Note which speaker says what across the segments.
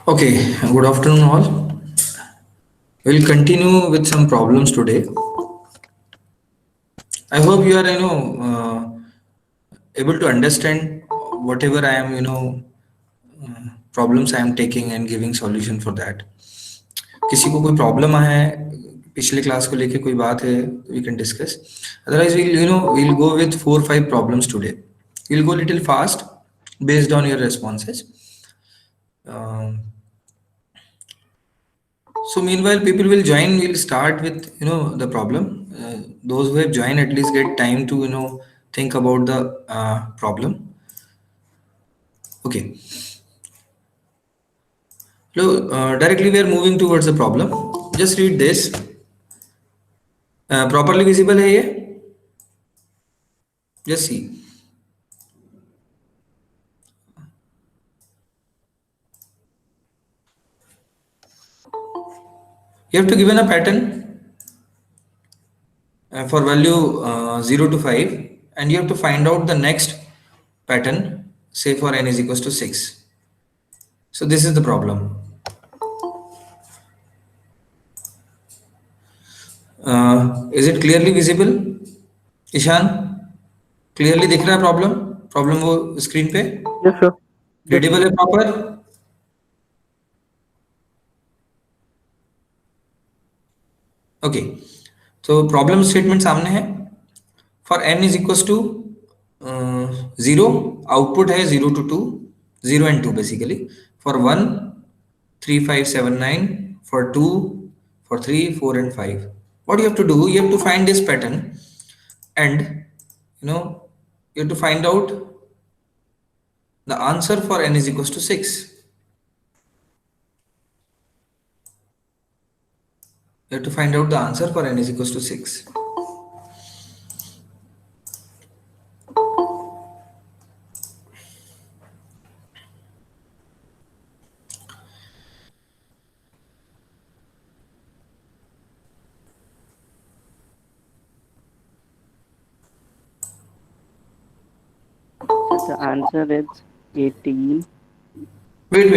Speaker 1: Okay, good afternoon all. We'll continue with some problems today. I hope you are, able to understand whatever I am, problems I am taking and giving solution for that. किसी को कोई problem है पिछले class को लेके कोई बात है we can discuss. Otherwise, we'll go with 4 5 problems today. We'll go little fast based on your responses. Um, So meanwhile, people will join. We'll start with the problem. Those who have joined at least get time to think about the problem. Okay. So directly we are moving towards the problem. Just read this. Properly visible है ये? Just see. You have to given a pattern for value 0 to 5, and you have to find out the next pattern, say for n is equals to 6. So this is the problem. Is it clearly visible? Ishaan clearly दिख रहा है problem problem वो screen पे
Speaker 2: Yes, sir.
Speaker 1: Readable है proper okay तो problem statement सामने है for n is equals to 0 output है 0 to 2 0 and 2 basically for 1 3 5 7 9 for 2 for 3 4 and 5 what you have to do you have to find this pattern and you have to find out the answer for n is equals to 6. You have to find out the answer for n is equals to 6.
Speaker 2: The answer is 18.
Speaker 1: Wait.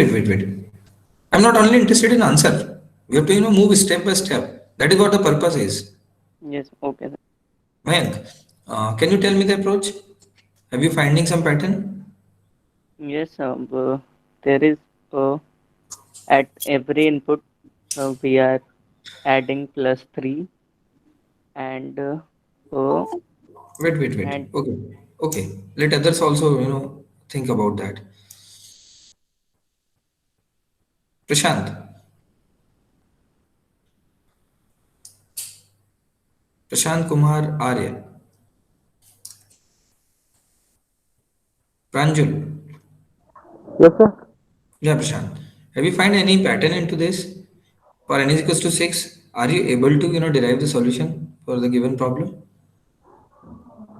Speaker 1: I'm not only interested in answer. We have to move step by step. That is what the purpose is.
Speaker 2: Yes, okay, sir.
Speaker 1: Mayank, can you tell me the approach? Have you finding some pattern?
Speaker 2: Yes, there is at every input we are adding +3 and
Speaker 1: Wait.
Speaker 2: and
Speaker 1: Okay. Let others also think about that. Prashant. Prashant Kumar Arya. Pranjul.
Speaker 3: Yes, sir.
Speaker 1: Yeah, Prashant. Have you find any pattern into this? For n is equals to 6, are you able to derive the solution for the given problem?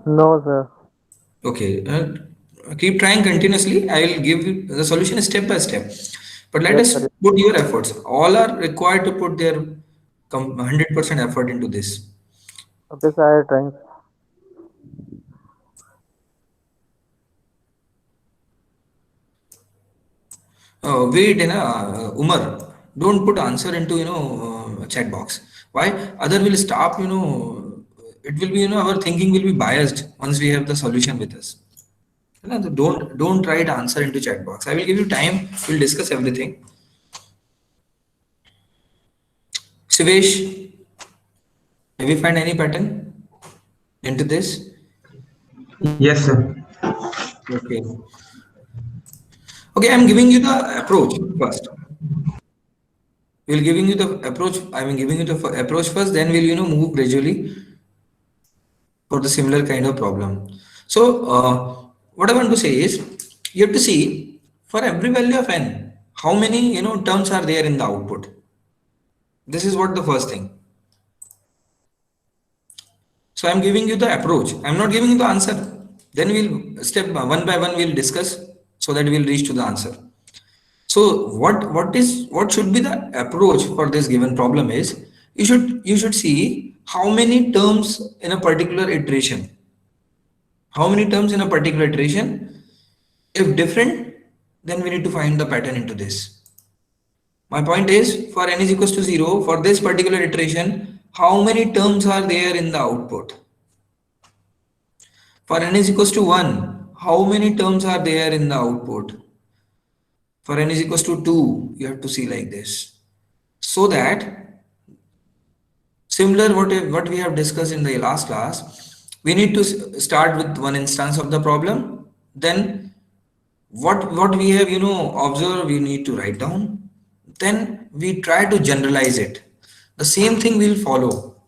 Speaker 3: No, sir.
Speaker 1: Okay, keep trying continuously. I will give you the solution step by step. But let
Speaker 3: Yes,
Speaker 1: us
Speaker 3: sir.
Speaker 1: put your efforts. All are required to put their 100% effort into this.
Speaker 3: Okay, sir. I am trying.
Speaker 1: Wait, Umar, don't put answer into chat box. Why? Other will stop. It will be our thinking will be biased once we have the solution with us. Don't write answer into chat box. I will give you time. We'll discuss everything. Sivesh, have you find any pattern into this?
Speaker 4: Yes, sir.
Speaker 1: Okay. Okay, I'm giving you the approach first. We'll giving you the approach. I mean, giving you the approach first. Then we'll move gradually for the similar kind of problem. So what I want to say is you have to see for every value of n how many terms are there in the output. This is what the first thing. So I'm giving you the approach. I'm not giving you the answer. Then we'll step one by one we'll discuss so that we'll reach to the answer. So what should be the approach for this given problem is you should see how many terms in a particular iteration. How many terms in a particular iteration? If different, then we need to find the pattern into this. My point is, for n is equals to 0, for this particular iteration, how many terms are there in the output? For n is equals to 1, how many terms are there in the output? For n is equals to 2, you have to see like this. So that, similar what we have discussed in the last class, we need to start with one instance of the problem. Then what we have observed, we need to write down. Then we try to generalize it. The same thing will follow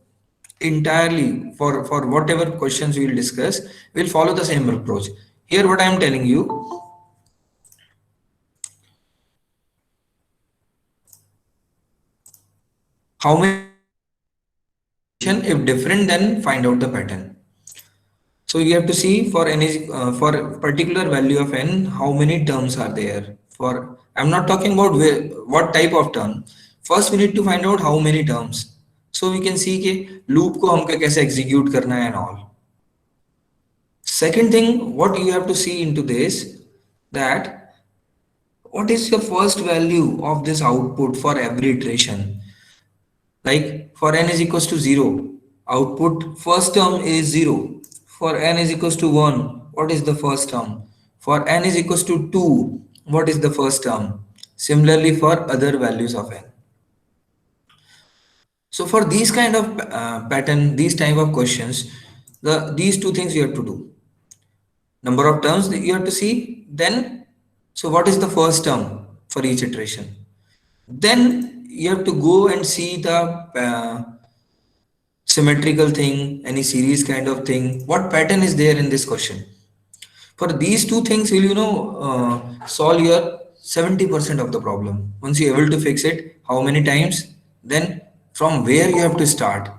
Speaker 1: entirely for whatever questions we will discuss. We'll follow the same approach. Here what I am telling you, how many if different, then find out the pattern. So you have to see for any for particular value of n, how many terms are there. For I'm not talking about what type of term. First we need to find out how many terms. So we can see कि loop को हमको कैसे execute करना है and all. Second thing, what you have to see into this, that what is the first value of this output for every iteration. Like for n is equals to 0, output first term is 0. For n is equals to 1, what is the first term? For n is equals to 2, what is the first term? Similarly for other values of n. So for these kind of pattern, these type of questions, these two things you have to do. Number of terms that you have to see, then so what is the first term for each iteration? Then you have to go and see the symmetrical thing, any series kind of thing, what pattern is there in this question. For these two things will solve your 70% of the problem. Once you're able to fix it, how many times, then from where you have to start.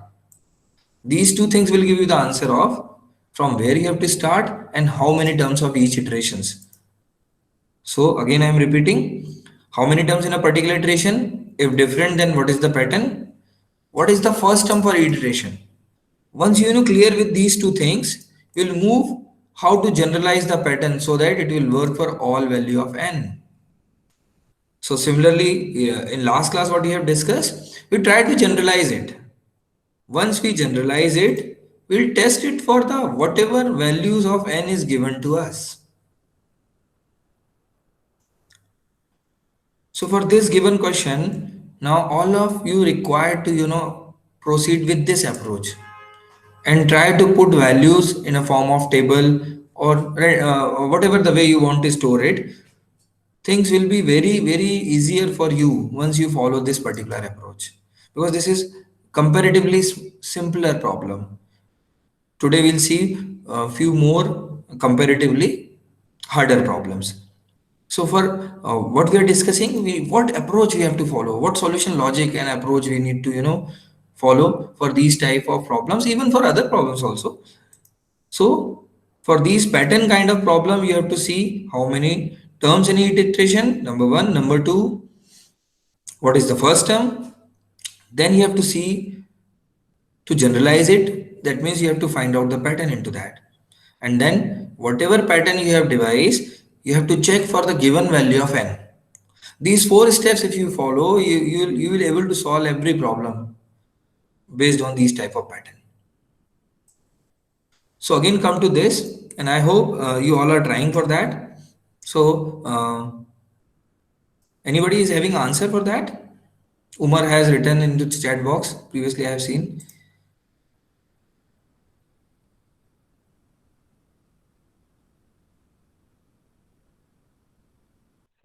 Speaker 1: These two things will give you the answer of from where you have to start and how many terms of each iterations. So again I am repeating, how many terms in a particular iteration? If different, then what is the pattern? What is the first term for each iteration? Once you know clear with these two things, you'll move how to generalize the pattern so that it will work for all value of n. So similarly, in last class what we have discussed, we try to generalize it. Once we generalize it, we'll test it for the whatever values of n is given to us. So for this given question, now all of you required to proceed with this approach and try to put values in a form of table or whatever the way you want to store it. Things will be very easier for you once you follow this particular approach, because this is comparatively simpler problem. Today we'll see a few more comparatively harder problems. So for what we are discussing, what approach we have to follow, what solution logic and approach we need to follow for these type of problems, even for other problems also. So for these pattern kind of problem, you have to see how many terms in each iteration, number one. Number two, what is the first term? Then you have to see to generalize it. That means you have to find out the pattern into that. And then whatever pattern you have devised, you have to check for the given value of n. These four steps, if you follow, you will able to solve every problem based on these type of pattern. So again, come to this, and I hope you all are trying for that. So anybody is having answer for that? Umar has written in the chat box. Previously, I have seen.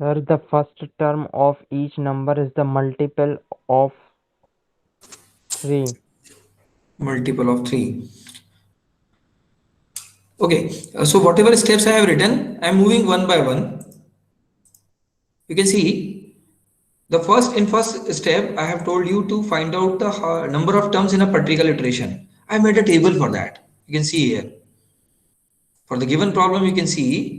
Speaker 5: Sir, the first term of each number is the multiple of 3.
Speaker 1: Multiple of 3. Okay, so whatever steps I have written, I am moving one by one. You can see the first step I have told you to find out the number of terms in a particular iteration. I made a table for that. You can see here. For the given problem, you can see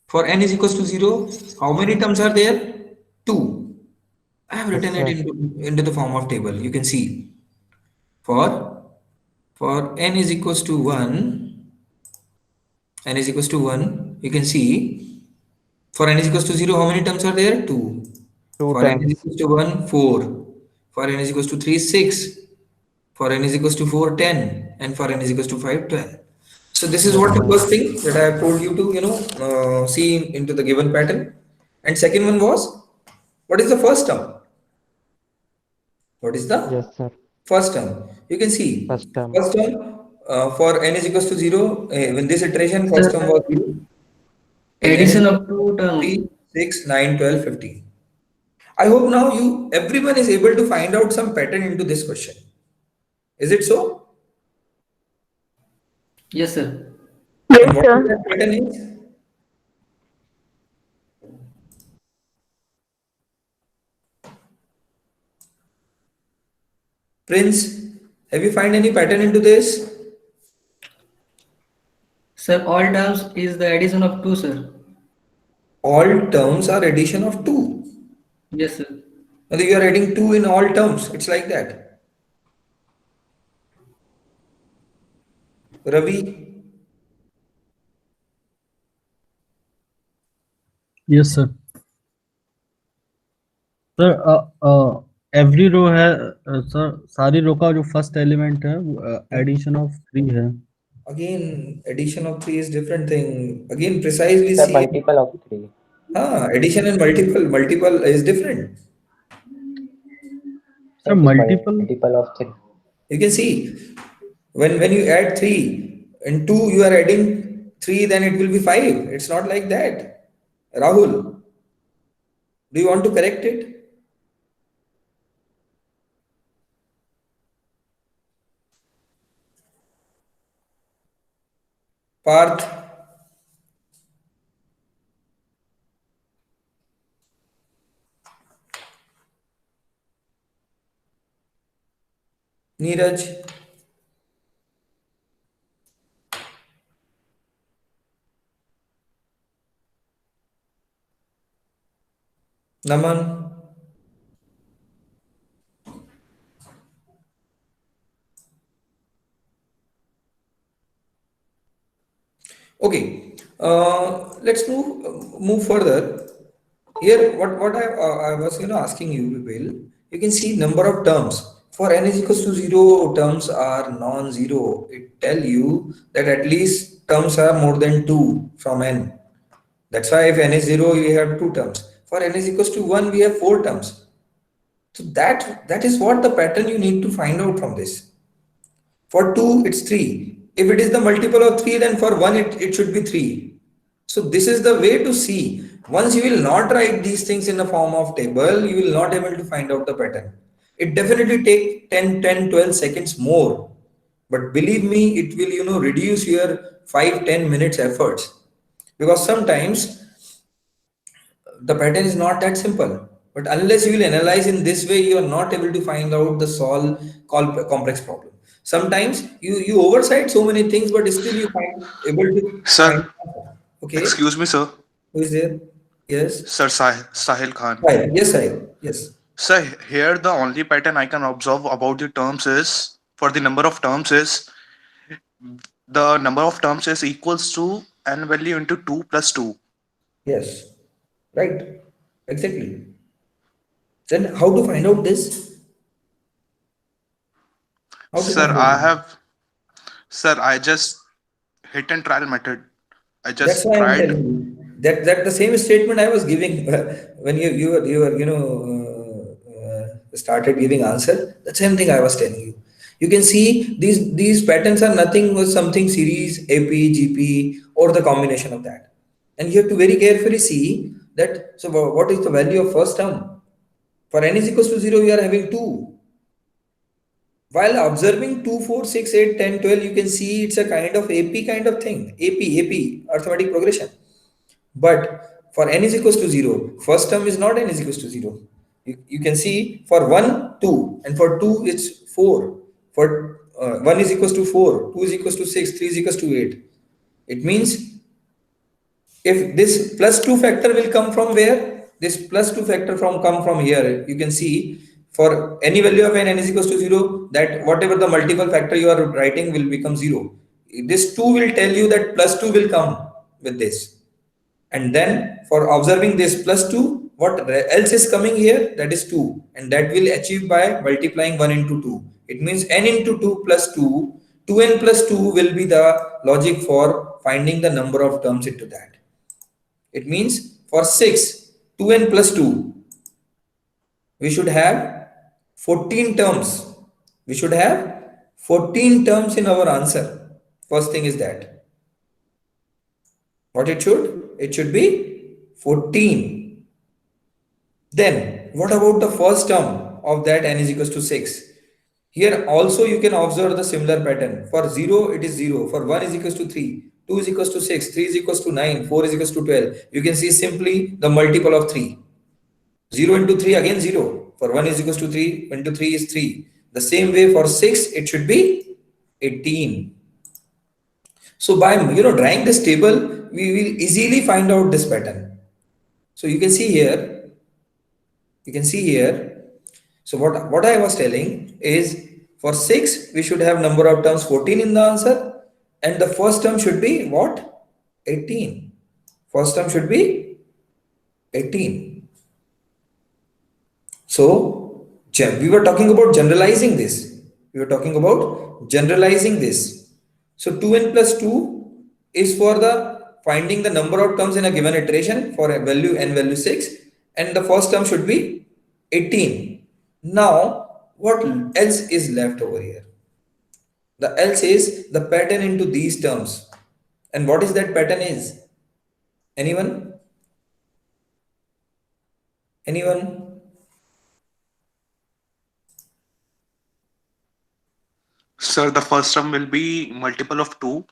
Speaker 1: for n is equals to 0, how many terms are there? 2. I have written it into the form of table. You can see for n is equals to 1, n is equals to 1, you can see for n is equals to 0, how many terms are there? 2.
Speaker 5: Two
Speaker 1: For n is
Speaker 5: times.
Speaker 1: equals to 1, 4. For n is equals to 3, 6. For n is equals to 4, 10. And for n is equals to 5, 12. So this is
Speaker 5: Yes,
Speaker 1: what the
Speaker 5: sir.
Speaker 1: first thing that I have told you to, see into the given pattern. And second one was, what is the first term? What is the
Speaker 5: Yes, sir.
Speaker 1: first term? You can see
Speaker 5: First term.
Speaker 1: first term for n is equals to 0. In this iteration, first term
Speaker 6: Sir,
Speaker 1: was 0. In n is
Speaker 6: addition
Speaker 1: equals
Speaker 6: of
Speaker 1: to
Speaker 6: two term.
Speaker 1: 3, 6, 9, 12, 15. I hope now everyone is able to find out some pattern into this question. Is it so?
Speaker 6: Yes, sir.
Speaker 1: And
Speaker 7: Yes,
Speaker 1: what is that
Speaker 7: sir.
Speaker 1: pattern is? Prince, have you find any pattern into this?
Speaker 6: Sir, all terms is the addition of two, sir.
Speaker 1: All terms are addition of 2.
Speaker 6: Yes, sir.
Speaker 1: And you are adding 2 in all terms. It's like that. Ravi,
Speaker 8: yes sir sir every row है sir सारी row का जो first element है addition of 3 है
Speaker 1: again, addition of 3 is different thing. Again, precisely
Speaker 9: Sir,
Speaker 1: see.
Speaker 9: multiple of 3.
Speaker 1: Addition and multiple is different.
Speaker 8: Sir
Speaker 9: Sir, it is
Speaker 8: multiple
Speaker 9: multiple of 3.
Speaker 1: You can see when you add 3 and 2, you are adding 3, then it will be 5. It's not like that. Rahul, do you want to correct it? Parth, Neeraj, Naman. Okay, let's move further. Here, what I was asking you, Bill, you can see number of terms. For n is equals to 0, terms are non-zero. It tell you that at least terms are more than 2 from n. That's why if n is 0, we have 2 terms. For n is equals to 1, we have 4 terms. So that is what the pattern you need to find out from this. For 2, it's 3. If it is the multiple of 3, then for 1, it should be 3. So this is the way to see. Once you will not write these things in the form of table, you will not able to find out the pattern. It definitely take 12 seconds more. But believe me, it will, reduce your 5-10 minutes efforts. Because sometimes the pattern is not that simple. But unless you will analyze in this way, you are not able to find out the complex problem. Sometimes you oversight so many things, but still you find able to find
Speaker 10: Sir,
Speaker 1: answer. Okay,
Speaker 10: excuse me, sir.
Speaker 1: who is there? Yes,
Speaker 10: Sir Sahil Khan.
Speaker 1: Sahil. Yes, Sahil. Yes,
Speaker 10: Sir, here the only pattern I can observe about the terms is for the number of terms is the number of terms is equals to n value into 2 plus 2.
Speaker 1: yes, right, exactly. Then how to find out this? How to
Speaker 10: Sir,
Speaker 1: find out this?
Speaker 10: I just hit and trial method. I
Speaker 1: That's
Speaker 10: just
Speaker 1: why I'm
Speaker 10: tried.
Speaker 1: telling you that the same statement I was giving when you were started giving answer. The same thing I was telling you. You can see these patterns are nothing but something series AP, GP, or the combination of that. And you have to very carefully see that. So what is the value of first term? For n is equals to 0, we are having 2. While observing 2, 4, 6, 8, 10, 12, you can see it's a kind of AP kind of thing. AP, arithmetic progression. But for n is equals to 0, first term is not n is equals to 0. You can see for 1, 2, and for 2, it's 4. For 1 is equals to 4, 2 is equals to 6, 3 is equals to 8. It means if this plus 2 factor will come from where? This plus 2 factor come from here. You can see for any value of n is equals to 0, that whatever the multiple factor you are writing will become 0. This 2 will tell you that plus 2 will come with this. And then for observing this plus 2, what else is coming here, that is 2, and that will achieve by multiplying 1 into 2. It means n into 2 plus 2, 2n plus 2 will be the logic for finding the number of terms into that. It means for 6, 2n plus 2, we should have 14 terms. We should have 14 terms in our answer. First thing is that. What it should? It should be 14. Then, what about the first term of that n is equals to 6? Here also you can observe the similar pattern. For 0, it is 0. For 1 is equals to 3. 2 is equals to 6. 3 is equals to 9. 4 is equals to 12. You can see simply the multiple of 3. 0 into 3 again 0. For 1 is equals to 3. Into 3 is 3. The same way for 6, it should be 18. So by drawing this table, we will easily find out this pattern. So you can see here, so what I was telling is for 6, we should have number of terms 14 in the answer, and the first term should be what? 18. First term should be 18. So we were talking about generalizing this. So 2n plus 2 is for the finding the number of terms in a given iteration for a value n value 6, and the first term should be 18. Now what else is left over here? The else is the pattern into these terms. And what is that pattern is? Anyone?
Speaker 10: Sir, the first term will be multiple of 2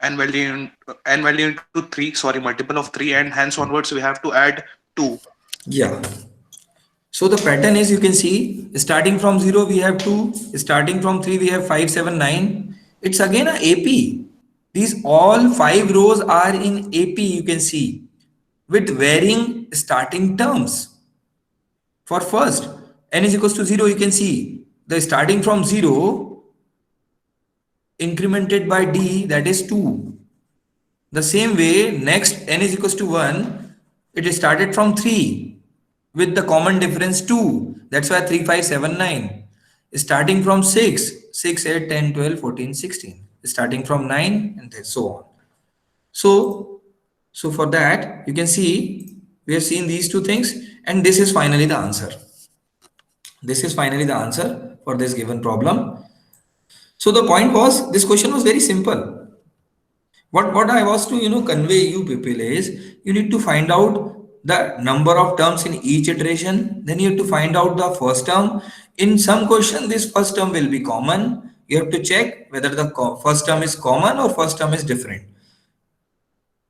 Speaker 10: and value into 3, sorry, multiple of 3, and hence onwards we have to add 2.
Speaker 1: Yeah. So the pattern is, you can see, starting from 0 we have 2, starting from 3 we have 5, 7, 9. It's again a AP. These all 5 rows are in AP, you can see, with varying starting terms. For first, n is equals to 0, you can see the starting from 0 incremented by d, that is 2. The same way, next n is equals to 1, it is started from 3 with the common difference 2. That's why 3, 5, 7, 9. Starting from 6, 6, 8, 10, 12, 14, 16. Starting from 9 and so on. So for that, you can see we have seen these two things, and this is finally the answer. This is finally the answer for this given problem. So the point was, this question was very simple. What I was to convey you people is, you need to find out the number of terms in each iteration. Then you have to find out the first term. In some question, this first term will be common. You have to check whether the first term is common or first term is different.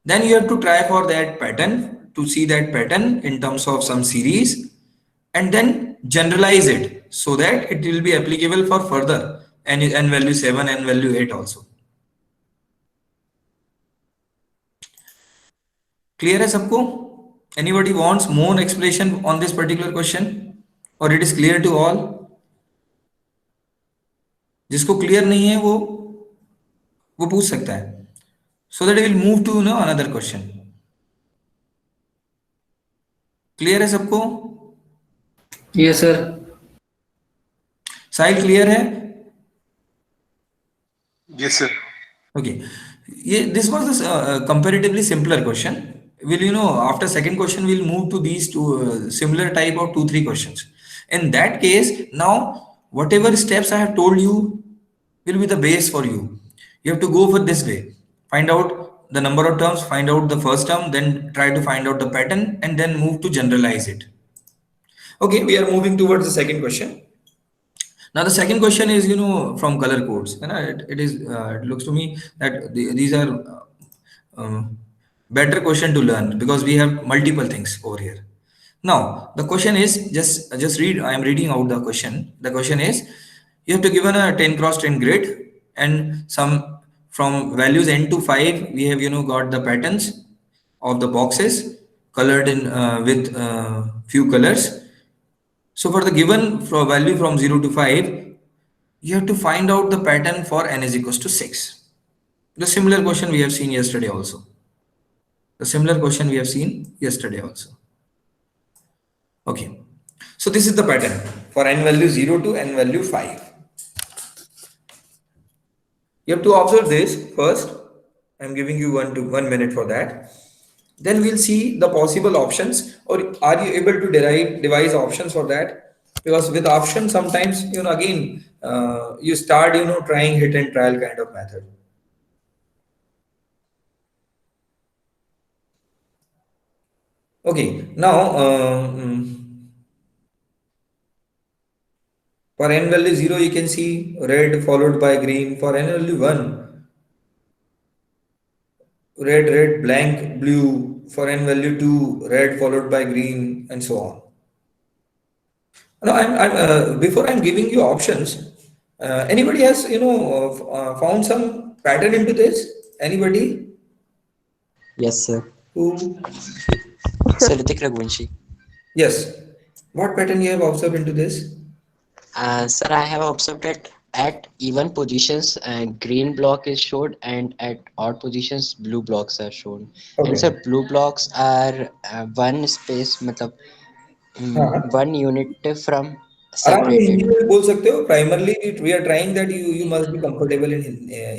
Speaker 1: Then you have to try for that pattern, to see that pattern in terms of some series, and then generalize it so that it will be applicable for further n value 7 and value 8 also. Clear है सबको? Anybody wants more explanation on this particular question, or it is clear to all? जिसको clear नहीं है वो पूछ सकता है, so that we will move to another question. Clear है सबको?
Speaker 6: Yes, sir.
Speaker 1: साहिल clear है?
Speaker 10: Yes, sir.
Speaker 1: Okay. This was a comparatively simpler question. After second question, we'll move to these two similar type of 2-3 questions. In that case, now whatever steps I have told you will be the base for you. You have to go for this way. Find out the number of terms, find out the first term, then try to find out the pattern, and then move to generalize it. Okay, we are moving towards the second question. Now the second question is, from color codes. It looks to me that these are better question to learn, because we have multiple things over here. Now the question is, just read. I am reading out the question. The question is, you have to given a 10 cross 10 grid, and some from values n to 5 we have got the patterns of the boxes colored in with few colors. So for the given value from 0 to 5, you have to find out the pattern for n is equals to 6. The similar question we have seen yesterday also. Okay. So this is the pattern for n value 0 to n value 5. You have to observe this first. I'm giving you 1 minute for that. Then we'll see the possible options, or are you able to devise options for that? Because with options, sometimes again you start trying hit and trial kind of method. Okay, now for n value 0, you can see red followed by green. For n value 1, red, red, blank, blue. For n value 2, red followed by green, and so on. No, before I'm giving you options, anybody has, found some pattern into this? Anybody
Speaker 7: Yes, sir.
Speaker 1: who,
Speaker 7: Sir Ritik Raghuvanshi.
Speaker 1: yes, what pattern you have observed into this?
Speaker 7: Sir, I have observed that at even positions, green block is shown, and at odd positions, blue blocks are shown. And
Speaker 1: Okay.
Speaker 7: sir, blue blocks are one space, matlab,
Speaker 1: हाँ,
Speaker 7: one unit from
Speaker 1: आराम से
Speaker 7: separated.
Speaker 1: Hindi में भी बोल सकते हो. Primarily, we are trying that you must be comfortable in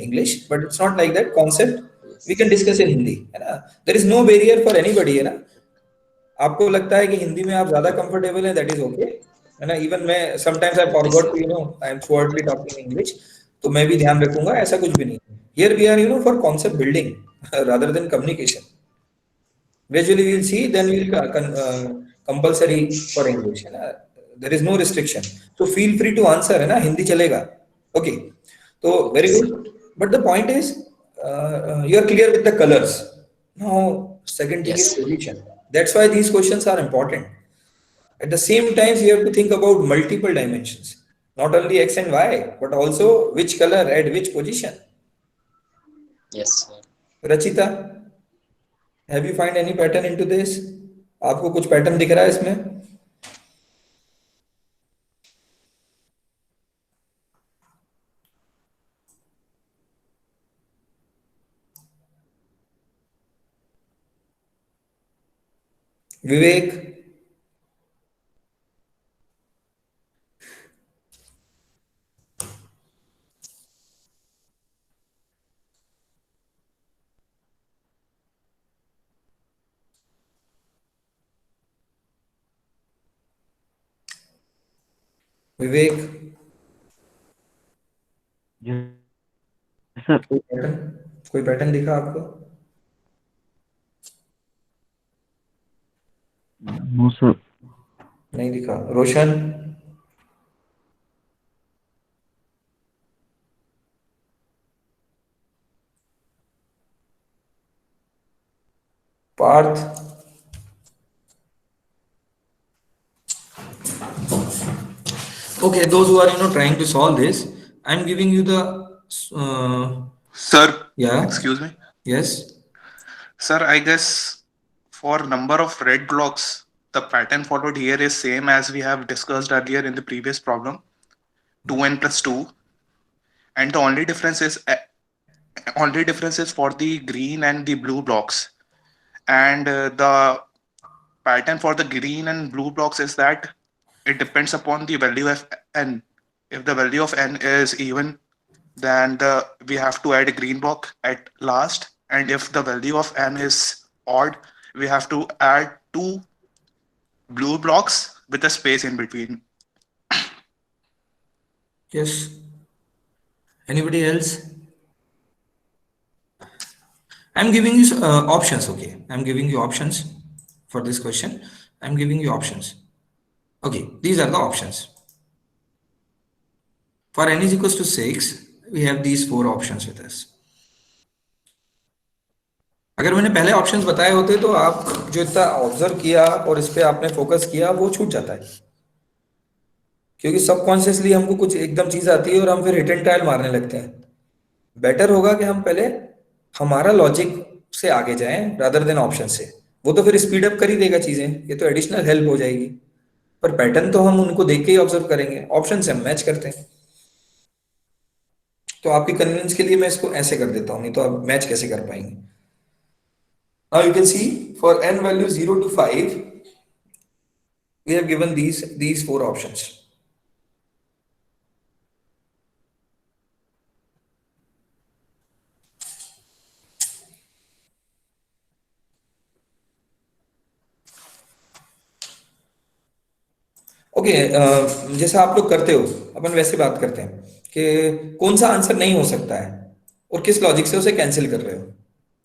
Speaker 1: English, but it's not like that. Concept we can
Speaker 7: Yes.
Speaker 1: discuss in Hindi, है ना? There is no barrier for anybody, है ना? आपको लगता है कि हिंदी में आप ज्यादा कंफर्टेबल हैं, दैट इज ओके, है ना? इवन मैं sometimes I
Speaker 7: Yes,
Speaker 1: forgot
Speaker 7: sir.
Speaker 1: To I am fluently talking English, तो मैं भी ध्यान रखूंगा, ऐसा कुछ भी नहीं है. Here we are for concept building rather than communication. Gradually we will see, then we will compulsory for English, है ना? There is no restriction, so feel free to answer, है ना? हिंदी चलेगा. Okay, so very
Speaker 7: Yes,
Speaker 1: good. But the point is, you are clear with the colors. Now second thing is
Speaker 7: yes,
Speaker 1: position. That's why these questions are important. At the same time, you have to think about multiple dimensions, not only x and y, but also which color at which position.
Speaker 7: yes, sir.
Speaker 1: Rachita, have you find any pattern into this? आपको कुछ pattern दिख रहा है इसमें? विवेक, विवेक,
Speaker 2: Yes, sir.
Speaker 1: कोई pattern दिखा आपको?
Speaker 2: No, sir.
Speaker 1: नहीं दिखा. रोशन, Partha, okay, those who are trying to solve this, I'm giving you the
Speaker 10: Sir,
Speaker 1: yeah,
Speaker 10: excuse me.
Speaker 1: yes,
Speaker 10: Sir, I guess for number of red blocks, the pattern followed here is same as we have discussed earlier in the previous problem, 2n plus 2. And the only difference is for the green and the blue blocks. And the pattern for the green and blue blocks is that it depends upon the value of n. If the value of n is even, then we have to add a green block at last. And if the value of n is odd, we have to add two blue blocks with a space in between.
Speaker 1: yes. Anybody else? I'm giving you options. Okay, I'm giving you options for this question. I'm giving you options. Okay, these are the options. For n is equals to 6, we have these 4 options with us. अगर मैंने पहले options बताए होते तो आप जो इतना observe किया और इस पे आपने फोकस किया वो छूट जाता है, क्योंकि सबकॉन्शियसली हमको कुछ एकदम चीज आती है और हम फिर हिट एंड ट्रायल मारने लगते हैं. बेटर होगा कि हम पहले हमारा लॉजिक से आगे जाएं रादर देन ऑप्शन से. वो तो फिर स्पीड अप कर ही देगा चीजें, ये तो एडिशनल हेल्प हो जाएगी. पर पैटर्न तो हम उनको देख के ही ऑब्जर्व करेंगे, ऑप्शन से हम मैच करते हैं. तो आपकी कन्वीनियंस के लिए मैं इसको ऐसे कर देता हूँ, नहीं तो आप मैच कैसे कर पाएंगे. Now you can see for n value 0 to 5, We have given these four options. Okay, जैसा आप लोग करते हो, अपन वैसे बात करते हैं कि कौन सा आंसर नहीं हो सकता है और किस लॉजिक से उसे कैंसिल कर रहे हो.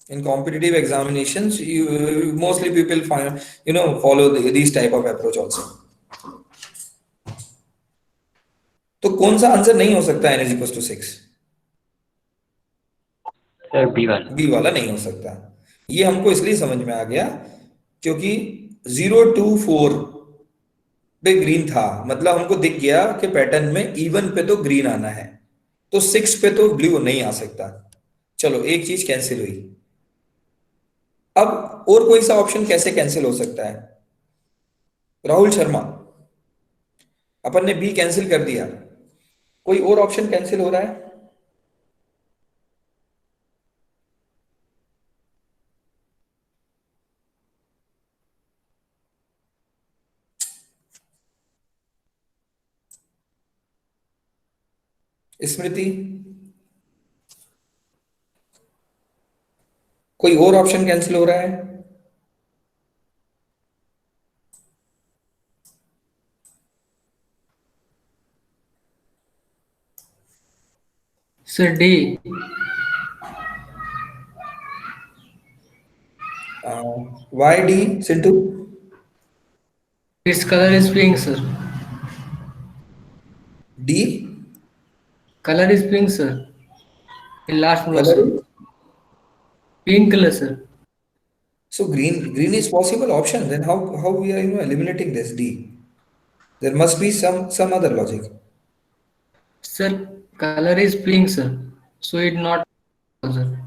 Speaker 1: In competitive examinations, mostly people follow these type of approach also. तो कौन सा आंसर नहीं हो सकता n is equals to 6?
Speaker 7: Sir B वाला।
Speaker 1: बी वाला नहीं हो सकता. ये हमको इसलिए समझ में आ गया क्योंकि 0 to 4 पे ग्रीन था, मतलब हमको दिख गया कि पैटर्न में इवन पे तो ग्रीन आना है, तो 6 पे तो ब्लू नहीं आ सकता. चलो एक चीज कैंसिल हुई. अब और कोई सा ऑप्शन कैसे कैंसिल हो सकता है? राहुल शर्मा, अपन ने बी कैंसिल कर दिया, कोई और ऑप्शन कैंसिल हो रहा है? स्मृति, कोई और ऑप्शन कैंसिल हो रहा है?
Speaker 6: Sir, D.
Speaker 1: Why D, Sintu?
Speaker 6: Its color is pink, sir.
Speaker 1: D?
Speaker 6: Color is pink, sir. In last block,
Speaker 1: Color
Speaker 6: sir.
Speaker 1: is?
Speaker 6: Pink color, sir.
Speaker 1: So green is possible option. Then how we are eliminating this D? There must be some other logic.
Speaker 6: Sir, color is pink, sir. So it not, sir.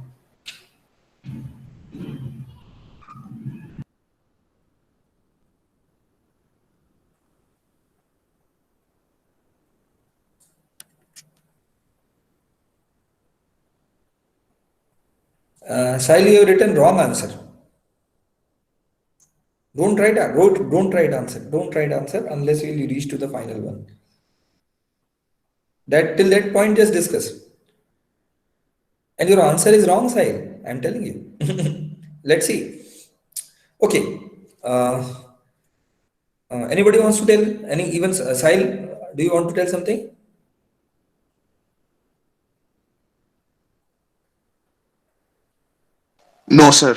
Speaker 1: Sahil, you have written wrong answer. Don't write answer. Don't write answer unless you reach to the final one. That till that point just discuss. And your answer is wrong, Sahil. I'm telling you. Let's see. Okay. Anybody wants to tell? Even Sahil, do you want to tell something?
Speaker 10: No, sir.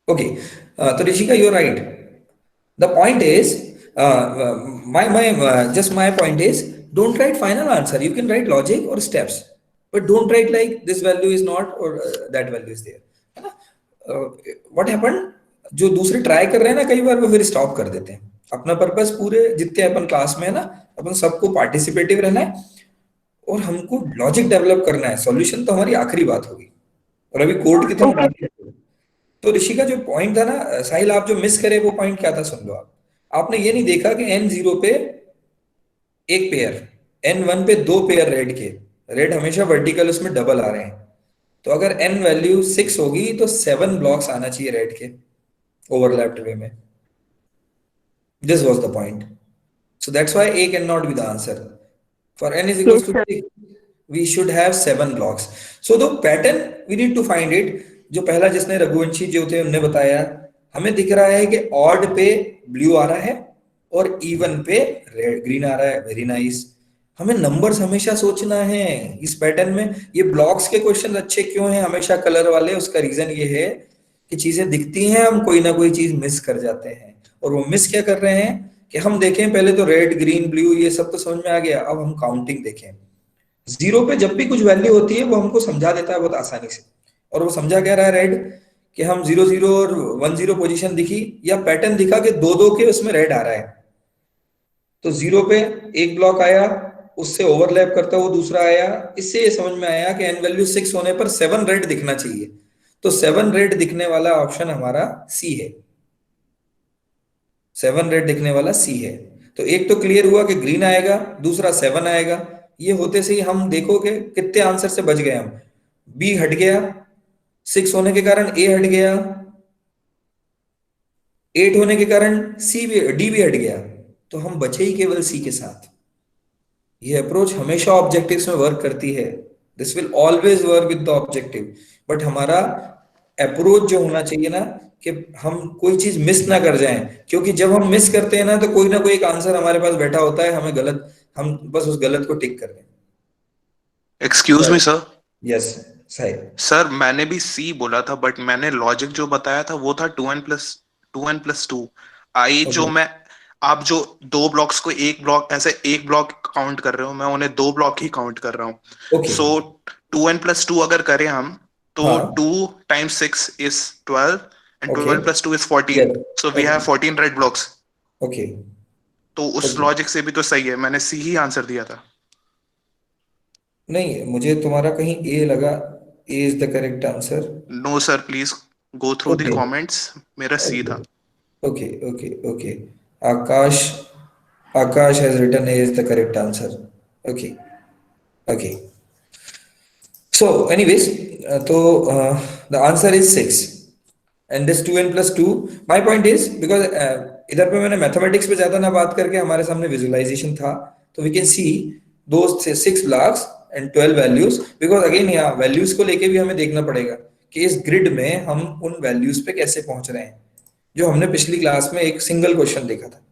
Speaker 1: Okay. So Rishika, you're right. The point is, my point is, don't write final answer. You can write logic or steps, but don't write like this value is not or that value is there. है ना? What happened? जो दूसरे try कर रहे हैं ना, कई बार वो फिर स्टॉप कर देते हैं. अपना पर्पस पूरे जितने अपन क्लास में है ना, अपन सबको पार्टिसिपेटिव रहना है और हमको लॉजिक डेवलप करना है. सॉल्यूशन तो हमारी आखिरी बात होगी और अभी कोड की तो हम बात कर रहे हैं. तो ऋषि का जो पॉइंट था ना साहिल, आप जो मिस करे वो पॉइंट क्या था सुन लो. आपने ये नहीं देखा कि n0 पे एक पेयर, n1 पे दो पेयर रेड के. रेड हमेशा वर्टिकल उसमें डबल आ रहे हैं, तो अगर n वैल्यू 6 होगी तो 7 ब्लॉक्स आना चाहिए रेड के ओवरलैप्ड वे में. This was the point. So that's why A cannot be the answer. For n is equals to 6, we should have 7 blocks. So the pattern we need to find it. जो पहला जिसने रघुवंशी जो थे उन्होंने बताया, हमें दिख रहा है कि ऑड पे ब्लू आ रहा है और इवन पे रेड ग्रीन आ रहा है. Very nice. हमें नंबर्स हमेशा सोचना है इस पैटर्न में. ये ब्लॉक्स के क्वेश्चन अच्छे क्यों हैं हमेशा कलर वाले? उसका रीजन ये है कि चीजें दिखती हैं, हम कोई ना कोई चीज मिस कर जाते हैं. और वो मिस क्या कर रहे हैं कि हम देखें पहले तो रेड ग्रीन ब्लू ये सब तो समझ में आ गया. अब हम काउंटिंग देखें. 0 पे जब भी कुछ वैल्यू होती है वो हमको समझा देता है बहुत आसानी से. और वो समझा क्या रहा है रेड कि हम 0 0 और 1 0 पोजीशन दिखी या पैटर्न दिखा कि 2 2 के उसमें रेड आ रहा है. तो 0 पे एक ब्लॉक आया, उससे ओवरलैप करता हुआ दूसरा आया. इससे ये समझ में आया कि एन वैल्यू 6 होने पर 7 रेड दिखना चाहिए. तो 7 रेड दिखने वाला ऑप्शन हमारा सी है. 7 रेड दिखने वाला सी है. तो एक तो क्लियर हुआ कि ग्रीन आएगा, दूसरा 7 आएगा. ये होते से ही हम देखो कि कितने आंसर से बच गए हम. बी हट गया, 6 होने के कारण ए हट गया, 8 होने के कारण डी भी हट गया. तो हम बचे ही केवल सी के साथ। ये अप्रोच हमेशा ऑब्जेक्टिव्स में वर्क करती है, this will always work with the objective. But हमारा अप्रोच जो होना चाहिए ना, कि हम कोई चीज मिस ना कर जाएं, क्योंकि जब हम मिस करते हैं ना कोई एक आंसर हमारे पास बैठा होता है, हमें गलत, हम बस उस गलत को टिक कर दें।
Speaker 10: Excuse me sir.
Speaker 1: यस, सही।
Speaker 10: सर मैंने भी सी बोला था, बट मैंने लॉजिक जो बताया था वो था 2n+2 आई। जो
Speaker 1: ओके,
Speaker 10: मैं, आप जो दो ब्लॉक्स को एक ब्लॉक, ऐसे एक ब्लॉक काउंट कर रहे हो, मैं उन्हें दो ब्लॉक ही काउंट कर रहा हूँ।
Speaker 1: ओके।
Speaker 10: सो 2n+2 अगर करें हम, तो
Speaker 1: हाँ,
Speaker 10: 2 × 6 is 12 and
Speaker 1: okay.
Speaker 10: 12+2 is 14,
Speaker 1: yes,
Speaker 10: so we
Speaker 1: okay,
Speaker 10: have 14 red blocks।
Speaker 1: Okay,
Speaker 10: तो उस
Speaker 1: ओके।
Speaker 10: लॉजिक से भी तो सही है, मैंने सी ही आंसर दिया था।
Speaker 1: नहीं, मुझे तुम्हारा कहीं ए लगा, A is the correct answer.
Speaker 10: No sir, please go through the
Speaker 1: okay,
Speaker 10: comments, मेरा सी
Speaker 1: ओके,
Speaker 10: था।
Speaker 1: Okay, okay, okay. Akash, Akash has written A is the correct answer. Okay, okay. So, anyways, the answer is 6. And this 2n+2, my point is because इधर पे मैंने mathematics पे ज्यादा ना बात करके हमारे सामने विजुअलाइजेशन था, तो we can see those 6 blocks and 12 values. Because again यहाँ वैल्यूज को लेके भी हमें देखना पड़ेगा कि इस ग्रिड में हम उन वैल्यूज पे कैसे पहुंच रहे हैं, जो हमने पिछली क्लास में एक सिंगल क्वेश्चन देखा था।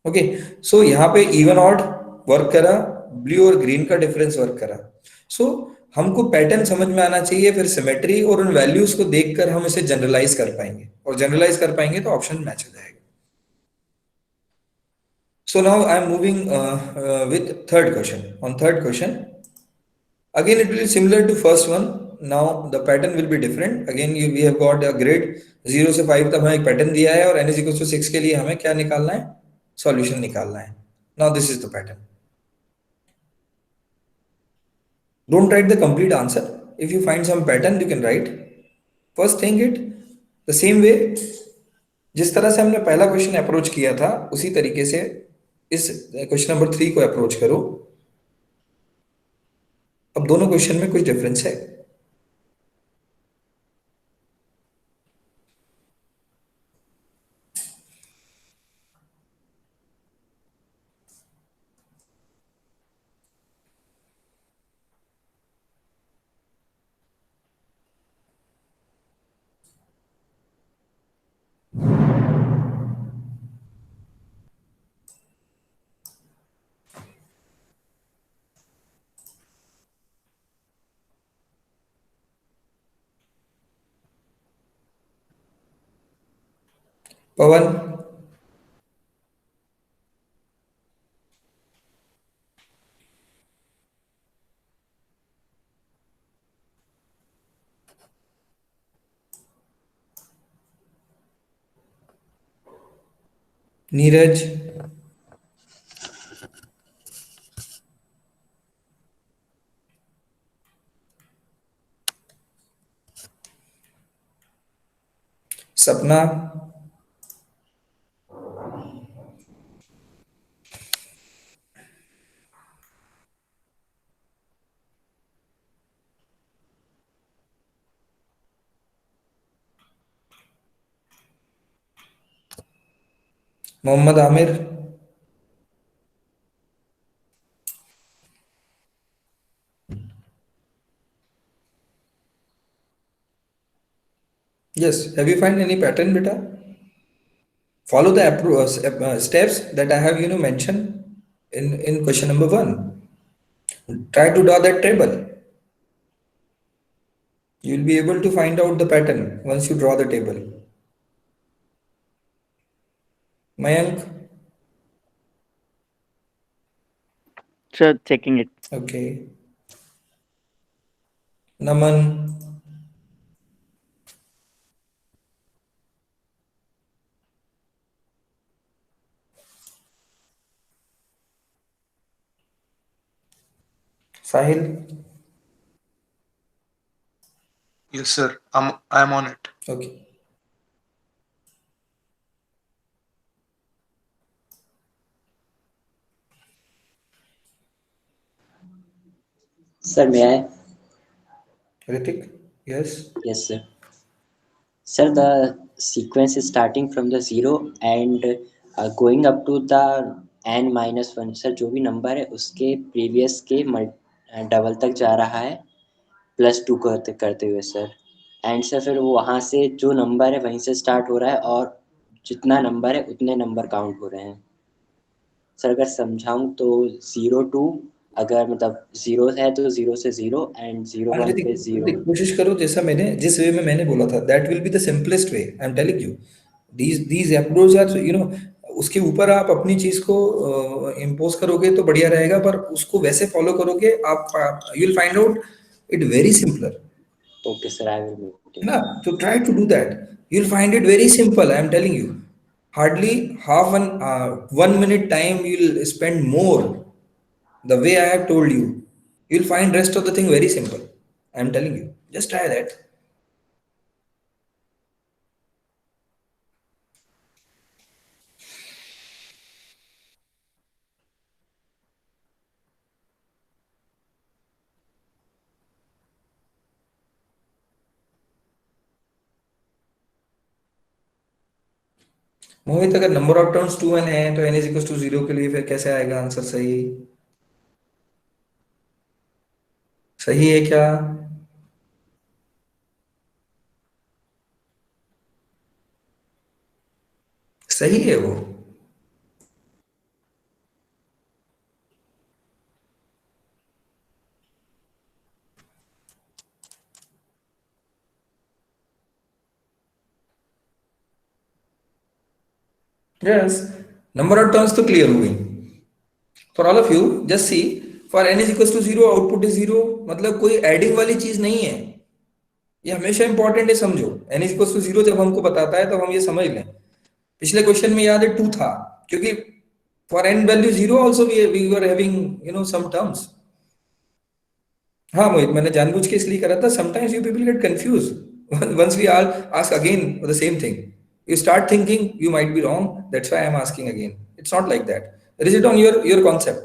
Speaker 1: ओके, सो यहाँ पे इवन ऑड वर्क करा, ब्लू और ग्रीन का डिफरेंस वर्क करा। सो हमको पैटर्न समझ में आना चाहिए, फिर सिमेट्री और उन वैल्यूज को देखकर हम इसे जनरलाइज कर पाएंगे, और जनरलाइज कर पाएंगे तो ऑप्शन मैच हो जाएगा। So now I am moving with third question. On third question again it will be similar to first one. Now the pattern will be different. Again we have got a grid 0 से 5 तक हमें एक pattern दिया है, और n = 6 के लिए हमें क्या निकालना है, सॉल्यूशन निकालना है। Now this is the pattern. Don't write the complete answer. If you find some pattern you can write. First think it the same way, जिस तरह से हमने पहला क्वेश्चन अप्रोच किया था उसी तरीके से इस क्वेश्चन नंबर 3 को अप्रोच करो। अब दोनों क्वेश्चन में कुछ डिफरेंस है। Pawan, Neeraj, Sapna, Mohammad Aamir, yes, have you find any pattern beta? Follow the steps that I have mentioned in question number 1. Try to draw that table. You will be able to find out the pattern once you draw the table. Mayank,
Speaker 2: Sir, checking it.
Speaker 1: okay. Naman, Sahil,
Speaker 10: Yes sir, I'm on it।
Speaker 1: okay.
Speaker 7: Sir, may I?
Speaker 1: Ritik, yes.
Speaker 7: Yes, sir. Sir, the sequence is starting from the 0 and going up to the n-1 sir, जो भी number है उसके previous के double तक जा रहा है, +2 करते करते हुए सर। एंड सर फिर वो वहाँ से जो नंबर है वहीं से स्टार्ट हो रहा है, और जितना नंबर है उतने नंबर काउंट हो रहे हैं सर। अगर समझाऊँ तो 0 to, अगर मतलब 0 है तो 0 से 0, एंड 0 1
Speaker 1: ऋतिक,
Speaker 7: पे 0।
Speaker 1: कोशिश करो जैसा मैंने जिस वे में मैंने बोला था, that will be the simplest way, I am telling you. These approach are, उसके ऊपर आप अपनी चीज को इम्पोज करोगे तो बढ़िया रहेगा, पर उसको वैसे फॉलो करोगे आप, you will find out it very simpler,
Speaker 7: okay sir, I will make
Speaker 1: है
Speaker 7: इट।
Speaker 1: ना? तो try to do that, you will find it very simple, I am telling you. Hardly half an 1 minute time you will spend more the way I have told you. You'll find rest of the thing very simple. I'm telling you. Just try that. मोहित, अगर number of terms 2n है तो n is equal to 0 के लिए फिर कैसे आएगा answer सही? सही है क्या? सही है वो। यस, नंबर ऑफ टर्म्स तो क्लियर हो गई for all of you. Just see, for n is equal to 0 output is 0, मतलब कोई एडिंग वाली चीज नहीं है। ये हमेशा इंपॉर्टेंट है, समझो। n इज इक्वल टू 0 जब हमको बताता है तब हम ये समझ लें। पिछले क्वेश्चन में याद है 2 था, क्योंकि for n value 0 also we were having some terms. हाँ मोहित, मैंने जानबूझ के इसलिए करा था, sometimes you people get confuse once we are ask again the same thing, you start thinking you might be wrong, that's why I'm asking again. It's not like that. Is it on your concept?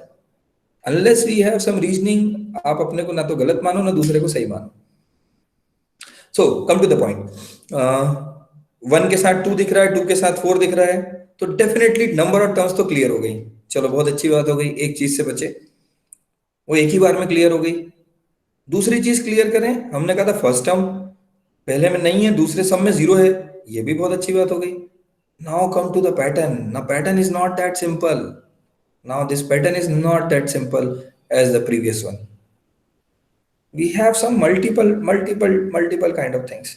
Speaker 1: Unless we have some reasoning, आप अपने को ना तो गलत मानो ना दूसरे को सही मानो। सो कम टू द पॉइंट। 1 के साथ 2 दिख रहा है, 2 के साथ 4 दिख रहा है, तो डेफिनेटली नंबर ऑफ टर्म्स तो क्लियर हो गई। चलो बहुत अच्छी बात हो गई, एक चीज से बचे, वो एक ही बार में क्लियर हो गई। दूसरी चीज क्लियर करें, हमने कहा था फर्स्ट टर्म पहले में नहीं है, दूसरे सम में 0 है, ये भी बहुत अच्छी बात हो गई। Now come to the pattern. Now pattern is not that simple. Now this pattern is not that simple as the previous one. We have some multiple kind of things.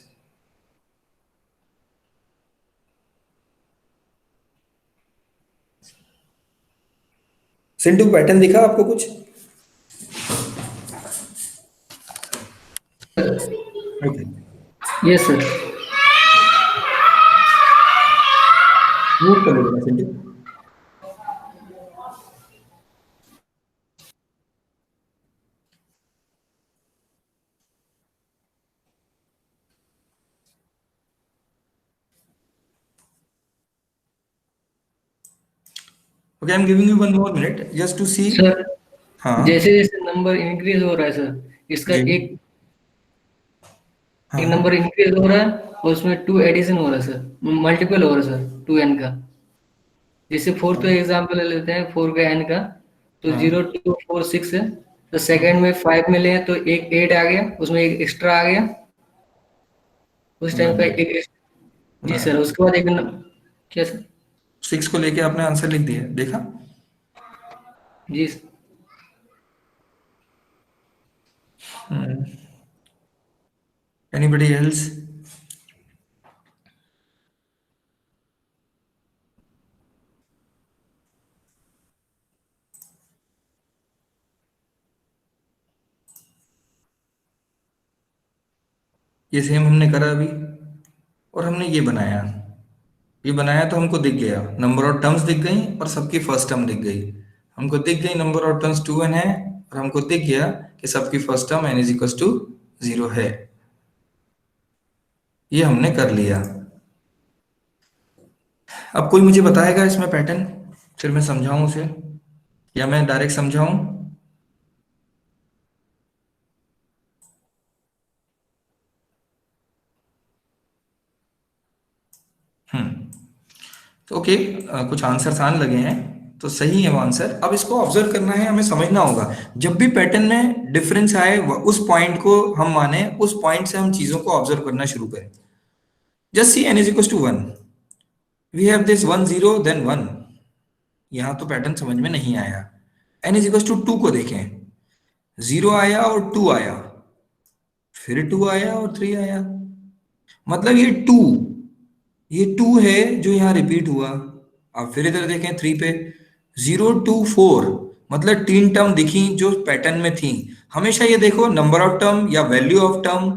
Speaker 1: Sintu, pattern दिखा आपको कुछ? Okay,
Speaker 6: yes sir.
Speaker 1: म्यूट कर लो Sintu. Okay, I am giving you 1 more minute just to see।
Speaker 6: Sir
Speaker 1: हाँ
Speaker 6: जैसे जैसे number increase हो रहा है सर, इसका
Speaker 1: जी,
Speaker 6: एक
Speaker 1: हाँ
Speaker 6: एक
Speaker 1: हाँ
Speaker 6: नंबर इंक्रीज हो रहा है और उसमें 2 एडिशन हो रहा है सर, मल्टीपल हो रहा है सर 2n का। जैसे फोर्थ
Speaker 1: हाँ
Speaker 6: एग्जांपल ले लेते हैं 4 का n का, तो
Speaker 1: हाँ
Speaker 6: 0 2 4 6 है। तो सेकंड में 5 में ले तो एक 8 आ गया, उसमें एक एक्स्ट्रा आ गया उस टाइम पे
Speaker 1: नहीं
Speaker 6: एक। जी सर,
Speaker 1: नहीं,
Speaker 6: उसके बाद एक क्या सर?
Speaker 1: 6 को लेके आपने आंसर लिख दिया, देखा?
Speaker 6: जी
Speaker 1: एनीबडी एल्स? ये सेम हमने करा अभी, और हमने ये बनाया तो हमको दिख गया, नंबर ऑफ टर्म्स दिख गई और सबकी फर्स्ट टर्म दिख गई। हमको दिख गई नंबर ऑफ टर्म्स 2n है, और हमको दिख गया कि सबकी first term n is equal to 0 है। ये हमने कर लिया। अब कोई मुझे बताएगा इसमें पैटर्न, फिर मैं समझाऊं उसे, या मैं डायरेक्ट समझाऊं? हम्म तो ओके, कुछ आंसर आसान लगे हैं तो सही है वो आंसर। अब इसको ऑब्जर्व करना है, हमें समझना होगा। जब भी पैटर्न में डिफरेंस आए उस पॉइंट को हम माने, उस पॉइंट से हम चीजों को ऑब्जर्व करना शुरू करें। Just see n is equal to 1, we have this 1 0 then 1। यहां तो पैटर्न समझ में नहीं आया। n इज इक्वल टू 2 को देखें, 0 आया और 2 आया, फिर 2 आया और 3 आया। मतलब ये 2 है जो यहाँ रिपीट हुआ। अब फिर इधर देखें 3 पे, 0 2 4, मतलब 3 टर्म दिखी जो पैटर्न में थी। हमेशा ये देखो नंबर ऑफ टर्म या वैल्यू ऑफ टर्म,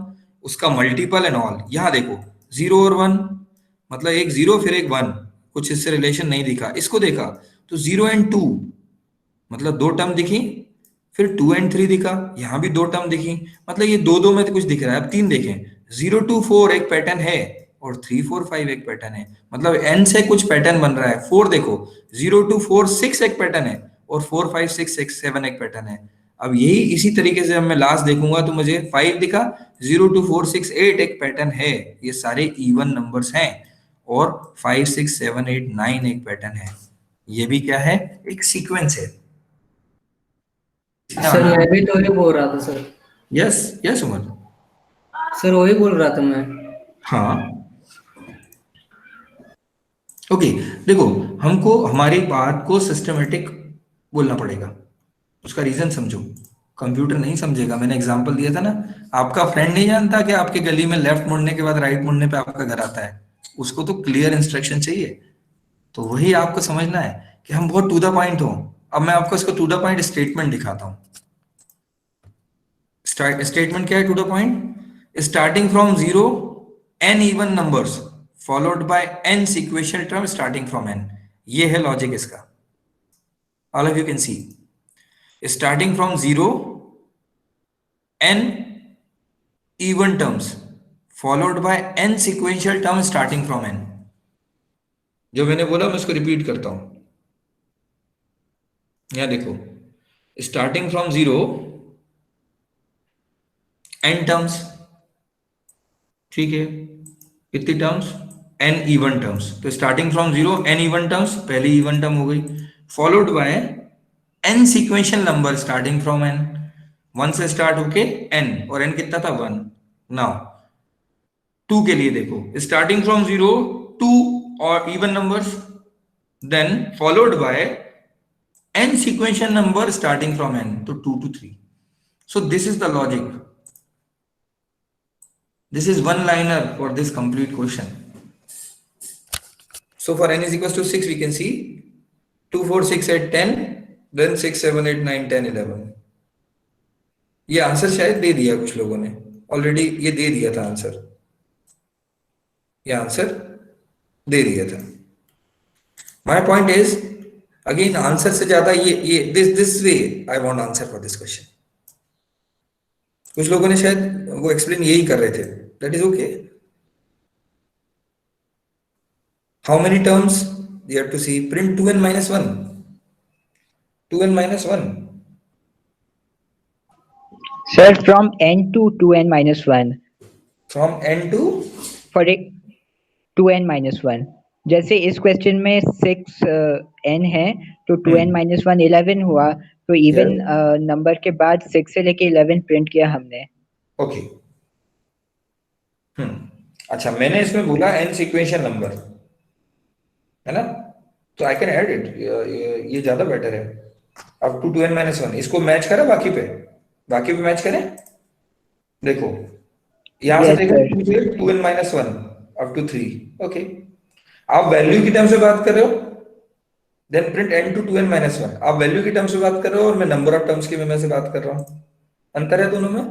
Speaker 1: उसका मल्टीपल एंड ऑल। यहाँ देखो 0 और 1, मतलब एक 0 फिर एक 1, कुछ इससे रिलेशन नहीं दिखा। इसको देखा तो 0 एंड 2, मतलब 2 टर्म दिखी, फिर 2 एंड 3 दिखा, यहां भी 2 टर्म दिखी, मतलब ये दो दो में तो कुछ दिख रहा है। अब 3 देखें, 0 2 4 एक पैटर्न है और 3 4 5 एक पैटर्न है, मतलब n से कुछ पैटर्न बन रहा है। 4 देखो, 0 2 4 6 एक पैटर्न है और 4 5 6 6 7 एक पैटर्न है। अब यही इसी तरीके से अब मैं लास्ट देखूंगा तो मुझे 5 दिखा, 0 2 4 6 8 एक पैटर्न है, ये सारे इवन नंबर्स हैं, और 5 6 7 8 9 एक पैटर्न है। ये भी क्या है, एक सीक्वेंस है।
Speaker 6: सर मैं भी तो ये बोल रहा था sir.
Speaker 1: Yes yes Umar.
Speaker 6: Sir वही बोल रहा था मैं।
Speaker 1: हाँ ओके, देखो हमको हमारी बात को सिस्टमेटिक बोलना पड़ेगा, उसका रीजन समझो। कंप्यूटर नहीं समझेगा। मैंने एग्जांपल दिया था ना, आपका फ्रेंड नहीं जानता कि आपके गली में लेफ्ट मुड़ने के बाद राइट मुड़ने पे आपका घर आता है, उसको तो क्लियर इंस्ट्रक्शन चाहिए। तो वही आपको समझना है कि हम बहुत टू द पॉइंट हो। अब मैं आपको इसको टू द पॉइंट स्टेटमेंट दिखाता हूँ। स्टेटमेंट क्या है to the point? Starting from 0 n even numbers followed by n sequential term starting from n। ये है लॉजिक इसका। All of you can see, starting from 0 n even terms followed by n sequential terms starting from n। जो मैंने बोला मैं उसको repeat करता हूं। यहां देखो, स्टार्टिंग फ्रॉम 0 n टर्म्स, ठीक है, कितनी टर्म्स? n even terms. तो starting from 0 n even terms, पहली इवन टर्म हो गई, followed by n sequential number starting from n। 1 से स्टार्ट होके n, और n कितना था? 1। नाउ 2 के लिए देखो, स्टार्टिंग फ्रॉम 0 2 और even numbers, then followed by n sequential number starting from n, तो 2 to 3। so this is the logic, this is one liner for this complete question। so for n is equals to 6 we can see 2 4 6 8 10, then 6 7 8 9 10 11। ये answer शायद दे दिया कुछ लोगों ने already, ये दे दिया था आंसर, ये आंसर दे दिया था। My point is again, answer से ज्यादा ये this way I want answer for this question. कुछ लोगों ने शायद वो एक्सप्लेन यही कर रहे थे, that is okay. How many terms you have to see? Print 2n minus 1, 2n minus 1।
Speaker 2: Sir, from n to 2n minus 1,
Speaker 1: from n to,
Speaker 2: for a 2n minus 1, जैसे इस क्वेश्चन में 6 n है तो 2n minus 1 11 हुआ, तो even number के बाद 6 से लेके 11 प्रिंट किया हमने।
Speaker 1: ओके अच्छा, मैंने इसमें बोला n सीक्वेंशियल नंबर है ना, तो आई कैन ऐड इट, ये ज्यादा बेटर है। अब टू 2n minus 1 इसको मैच करें बाकी पे, बाकी पे मैच करें। देखो यहां से
Speaker 2: Yes,
Speaker 1: देखो,
Speaker 2: sir.
Speaker 1: 2n minus 1 up to 3। Okay, आप वैल्यू की टर्म से बात कर रहे हो, then print n to 2n minus 1। आप वैल्यू की टर्म से बात कर रहे हो और मैं नंबर ऑफ टर्म्स की मैं से बात कर रहा हूं। अंतर है दोनों में।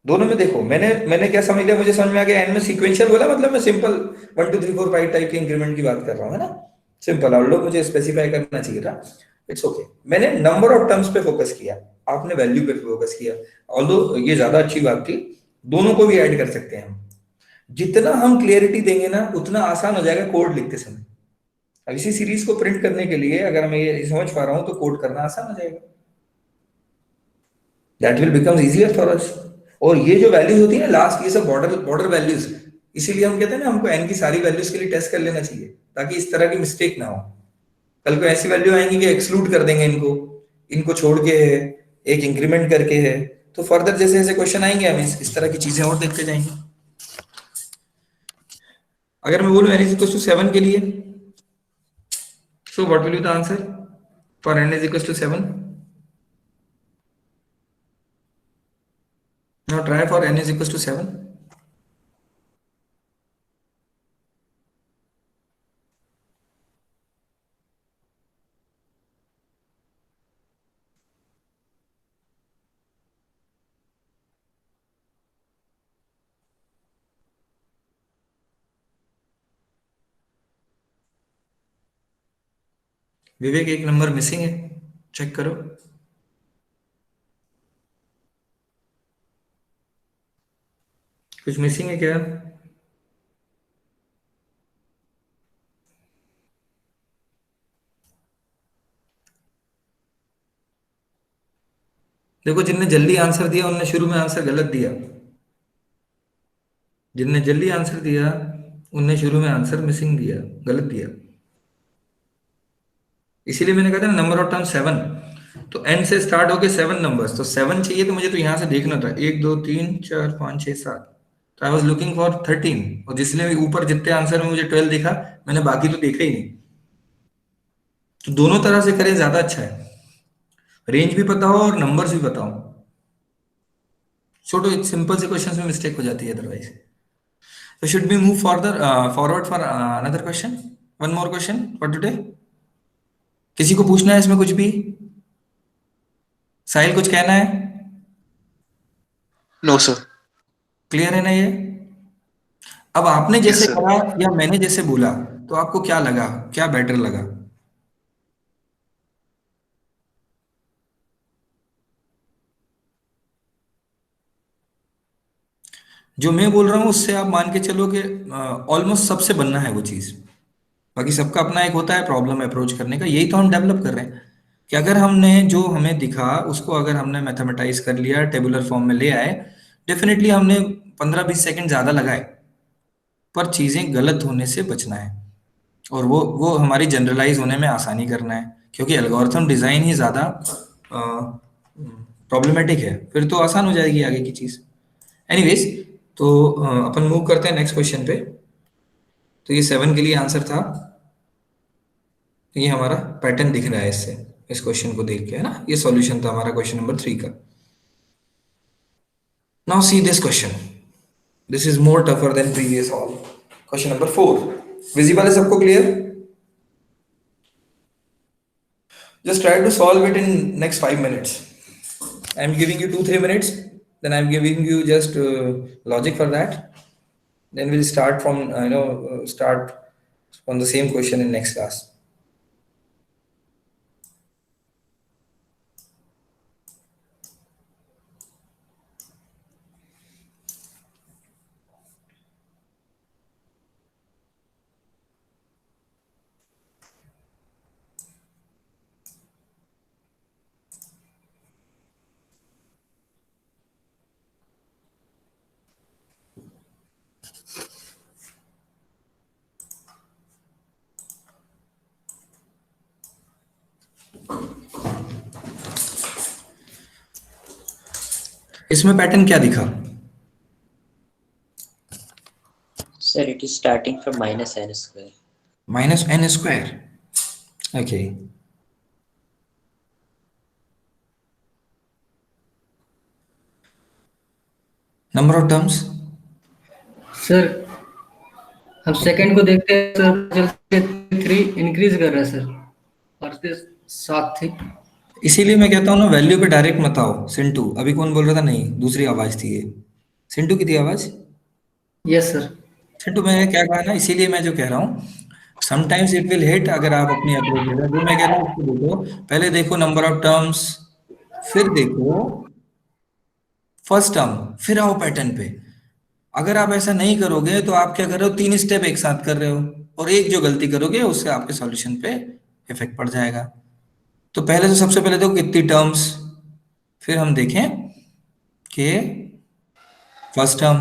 Speaker 1: दोनों में देखो, मैंने क्या समझ लिया, मुझे समझ में आ गया। n में सीक्वेंशियल बोला मतलब मैं सिंपल 1 2 3 4 5 टाइप के इंक्रीमेंट की बात कर रहा हूं, है ना, सिंपल। ऑल्दो मुझे स्पेसिफाई करना चाहिए था, इट्स ओके। मैंने नंबर ऑफ टर्म्स पे फोकस किया, आपने वैल्यू पे फोकस किया। ऑल्दो ये ज्यादा अच्छी बात थी, दोनों को भी ऐड कर सकते हैं हम। जितना हम क्लियरिटी देंगे ना, उतना आसान हो जाएगा कोड लिखते समय। अब इसी सीरीज को प्रिंट करने के लिए अगर मैं ये समझ पा रहा हूं तो कोड करना आसान हो जाएगा, that will become easier for us. और ये जो वैल्यूज होती है ना लास्ट, ये सब बॉर्डर बॉर्डर वैल्यूज, इसीलिए हम कहते हैं ना हमको एन की सारी वैल्यूज के लिए टेस्ट कर लेना चाहिए, ताकि इस तरह की मिस्टेक ना हो। कल को ऐसी वैल्यू आएंगी कि एक्सक्लूड कर देंगे इनको, इनको छोड़ के है, एक इंक्रीमेंट करके है, तो फर्दर जैसे जैसे क्वेश्चन आएंगे हम इस तरह की चीजें और देखते जाएंगे। अगर मैं बोलूं n इज इक्वल टू 7 के लिए, so what will be the answer for n is equal to 7? Now try for n is equal to 7। Vivek एक नंबर मिसिंग है, चेक करो। कुछ मिसिंग है क्या? देखो जिनने जल्दी आंसर दिया उनने शुरू में आंसर गलत दिया, जिनने जल्दी आंसर दिया उनने शुरू में आंसर मिसिंग दिया, गलत दिया। इसीलिए मैंने कहा था ना नंबर ऑफ टर्म 7, तो एन से स्टार्ट होके 7 नंबर्स, तो 7 चाहिए, तो मुझे तो यहां से देखना था 1 2 3 4 5 6 7, तो आई वाज लुकिंग फॉर 13, और जिसने भी ऊपर जितने आंसर में मुझे 12 दिखा, मैंने बाकी तो देखा ही नहीं। तो दोनों तरह से करें ज्यादा अच्छा है, रेंज भी पता हो और नंबर्स भी पता हो। छोटो सिंपल से क्वेश्चंस में मिस्टेक हो जाती है otherwise. So should we move further forward for another question? One more question for today. किसी को पूछना है इसमें कुछ भी? साहिल कुछ कहना है?
Speaker 10: No sir.
Speaker 1: क्लियर है ना ये? अब आपने
Speaker 10: यस
Speaker 1: जैसे
Speaker 10: सर।
Speaker 1: कहा या मैंने जैसे बोला, तो आपको क्या लगा, क्या बेटर लगा? जो मैं बोल रहा हूँ उससे आप मान के चलो कि ऑलमोस्ट सबसे बनना है वो चीज। बाकी सबका अपना एक होता है प्रॉब्लम अप्रोच करने का, यही तो हम डेवलप कर रहे हैं कि अगर हमने जो हमें दिखा उसको अगर हमने मैथमेटाइज कर लिया, टेबुलर फॉर्म में ले आए, डेफिनेटली हमने 15-20 सेकंड ज्यादा लगाए, पर चीजें गलत होने से बचना है, और वो हमारी जनरलाइज होने में आसानी करना है, क्योंकि एल्गोरिथम डिजाइन ही ज्यादा प्रॉब्लमेटिक है, फिर तो आसान हो जाएगी आगे की चीज। एनीवेज, तो अपन मूव करते हैं नेक्स्ट क्वेश्चन पे। तो ये 7 के लिए आंसर था, ये हमारा पैटर्न दिख रहा है इससे, इस क्वेश्चन को देख के, है ना? ये सॉल्यूशन था हमारा क्वेश्चन नंबर 3 का। Now see this question, this is more tougher than previous all. Question number 4 visible है सबको? Clear? Just try to solve it in next 5 minutes. I am giving you 2-3 minutes, then I am giving you just logic for that, then we'll start from start on the same question in next class. इसमें pattern क्या दिखा?
Speaker 7: Sir, it is starting from minus n square.
Speaker 1: Minus n square. Okay. Number of terms?
Speaker 6: Sir हम second को देखते हैं sir, चलते 3 increase कर रहा है सर, और इसके साथ थी।
Speaker 1: इसीलिए मैं कहता हूँ ना, वैल्यू पे डायरेक्ट मत आओ। सिंटू अभी कौन बोल रहा था? नहीं, दूसरी आवाज थी ये। सिंटू की थी आवाज?
Speaker 6: Yes sir.
Speaker 1: सिंटू मैंने क्या कहा ना, इसीलिए मैं जो कह रहा हूँ, समटाइम्स इट विल हिट। अगर आप अपनी अप्रोच जो मैं कह रहा हूँ उसको देखो, पहले देखो नंबर ऑफ टर्म्स, फिर देखो फर्स्ट टर्म, फिर आओ पैटर्न पे। अगर आप ऐसा नहीं करोगे तो आप क्या कर रहे हो, 3 स्टेप एक साथ कर रहे हो, और एक जो गलती करोगे उससे आपके सॉल्यूशन पे इफेक्ट पड़ जाएगा। तो पहले तो सबसे पहले देखो कितनी टर्म्स, फिर हम देखें कि फर्स्ट टर्म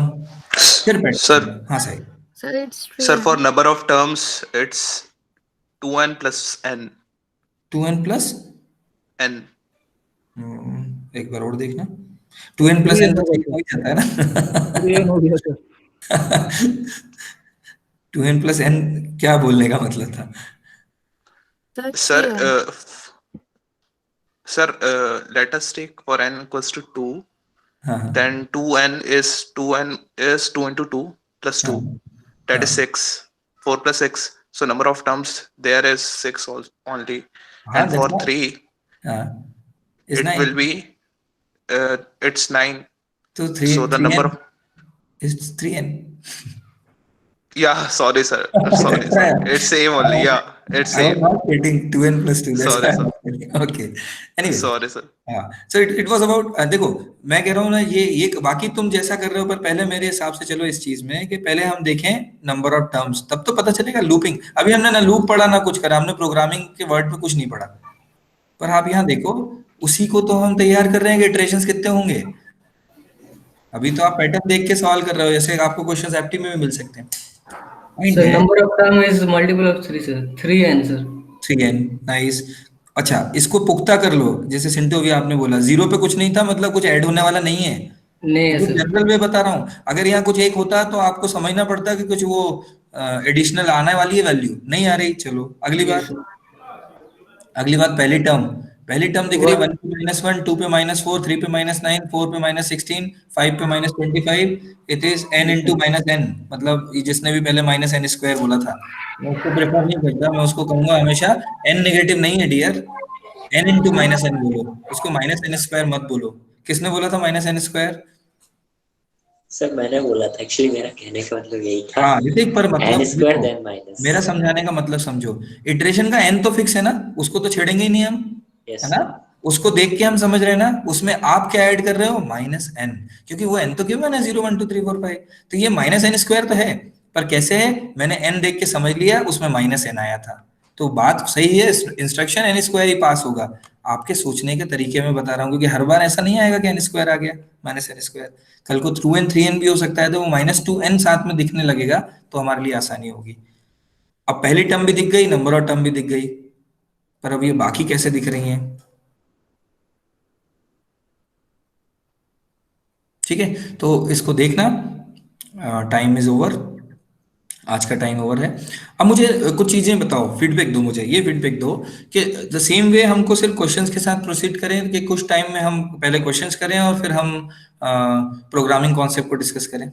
Speaker 1: फिर
Speaker 10: Sir,
Speaker 1: पैटर्न। हाँ सही।
Speaker 9: Sir, it's
Speaker 10: sir, for
Speaker 9: 3n.
Speaker 10: number of terms, it's 2n plus n.
Speaker 1: 2n plus
Speaker 10: N.
Speaker 1: एक बार और देखना। 2n प्लस
Speaker 8: 3n
Speaker 1: n तो
Speaker 8: होगा
Speaker 1: 3
Speaker 8: सर,
Speaker 1: हो ही जाता है ना।
Speaker 8: 3n हो गया सर।
Speaker 1: 2n प्लस n क्या बोलने का मतलब था?
Speaker 9: Sir,
Speaker 10: Sir,
Speaker 9: 3n.
Speaker 10: let us take for n equals to 2.
Speaker 1: हाँ हाँ
Speaker 10: Then 2n is 2 into 2 plus
Speaker 1: हाँ
Speaker 10: 2. That is
Speaker 1: हाँ
Speaker 10: 6. 4 plus 6. So number of terms there is 6 only.
Speaker 1: हाँ,
Speaker 10: And
Speaker 1: दैट्स
Speaker 10: for
Speaker 1: व्हाट।
Speaker 10: 3,
Speaker 1: हाँ, is
Speaker 10: it
Speaker 1: 9।
Speaker 10: will be it's 9.
Speaker 1: तो 3
Speaker 10: So the number
Speaker 1: 3n
Speaker 10: of,
Speaker 1: is 3n।
Speaker 10: yeah, sorry sir. Sorry,
Speaker 1: That's
Speaker 10: sorry.
Speaker 1: right.
Speaker 10: It's same only. Yeah, it's
Speaker 1: I was
Speaker 10: same.
Speaker 1: not getting 2n plus 2. That's
Speaker 10: Sorry,
Speaker 1: why
Speaker 10: sir.
Speaker 1: I'm telling. Okay. Anyway,
Speaker 10: Sorry, sir.
Speaker 1: हाँ, so it was about देखो, मैं कह रहा हूँ ना, ये बाकी तुम जैसा कर रहे हो, पर पहले मेरे हिसाब से चलो इस चीज में कि पहले हम देखें नंबर ऑफ टर्म्स, तब तो पता चलेगा। लूपिंग अभी हमने ना लूप पढ़ा ना कुछ करा, हमने प्रोग्रामिंग के वर्ड पे कुछ नहीं पढ़ा। पर आप यहाँ देखो, उसी को तो हम तैयार कर रहे हैं कि इटरेशंस कितने होंगे। अभी तो आप पैटर्न देख के सवाल कर रहे हो, जैसे आपको क्वेश्चंस एप्टी में भी मिल सकते हैं। पॉइंट
Speaker 6: Sir,
Speaker 1: है
Speaker 6: number of term is multiple of 3, sir. 3n, sir.
Speaker 1: 3n। Nice. अच्छा, इसको पुख्ता कर लो, जैसे सिंटो भी आपने बोला, जीरो पे कुछ नहीं था, मतलब कुछ ऐड होने वाला नहीं है।
Speaker 6: नहीं है
Speaker 1: तो
Speaker 6: सर।
Speaker 1: जनरल वे बता रहा हूँ, अगर यहाँ कुछ एक होता तो आपको समझना पड़ता कि कुछ वो एडिशनल आने वाली है, वैल्यू नहीं आ रही। चलो अगली
Speaker 6: Yes,
Speaker 1: बात।
Speaker 6: sir.
Speaker 1: अगली बात, पहली टर्म दिख रही है, 1
Speaker 6: One.
Speaker 1: पे -1, 2 पे -4, 3 पे -9, 4 पे -16, 5 पे -25। It is n
Speaker 6: Yes,
Speaker 1: into
Speaker 6: sir.
Speaker 1: -n। मतलब ये जिसने भी पहले -n स्क्वायर बोला था, मैं उसको प्रेफर नहीं करता, मैं उसको कहूंगा हमेशा n नेगेटिव नहीं है डियर, n इंटू -n बोलो, उसको -n स्क्वायर मत बोलो। किसने बोला था -n स्क्वायर?
Speaker 7: सर मैंने बोला था, एक्चुअली मेरा कहने का मतलब यही था।
Speaker 1: हाँ, जैसे पर
Speaker 7: एन
Speaker 1: मतलब
Speaker 7: स्क्वायर
Speaker 1: देखो,
Speaker 7: देन माइनस।
Speaker 1: मेरा समझाने का मतलब समझो। इटरेशन का n तो फिक्स है ना, उसको तो छेड़ेंगे ही नहीं हम, है
Speaker 7: यस
Speaker 1: ना।
Speaker 7: सर।
Speaker 1: उसको देख के हम समझ रहे हैं ना, उसमें आप क्या ऐड कर रहे हो, -n, क्योंकि वो n तो क्यों है ना, 0 1 2 3 4 5, तो ये -n स्क्वायर तो है। पर कैसे है, मैंने n देख के समझ लिया, उसमें -n आया था, तो बात सही है। इंस्ट्रक्शन n स्क्वायर ही पास होगा। आपके सोचने के तरीके में बता रहा हूँ, क्योंकि हर बार ऐसा नहीं आएगा कि n स्क्वायर आ गया, -n स्क्वायर। कल को 2n 3n भी हो सकता है, तो वो -2n साथ में दिखने लगेगा, तो हमारे लिए आसानी होगी। अब पहली टर्म भी दिख गई, नंबर ऑफ टर्म भी दिख गई, पर अब ये बाकी कैसे दिख रही हैं? ठीक है, तो इसको देखना। टाइम इज ओवर, आज का टाइम ओवर है। अब मुझे कुछ चीजें बताओ, फीडबैक दो मुझे, ये फीडबैक दो कि द सेम वे हमको सिर्फ क्वेश्चंस के साथ प्रोसीड करें, कि कुछ टाइम में हम पहले क्वेश्चंस करें और फिर हम प्रोग्रामिंग कॉन्सेप्ट को डिस्कस करें,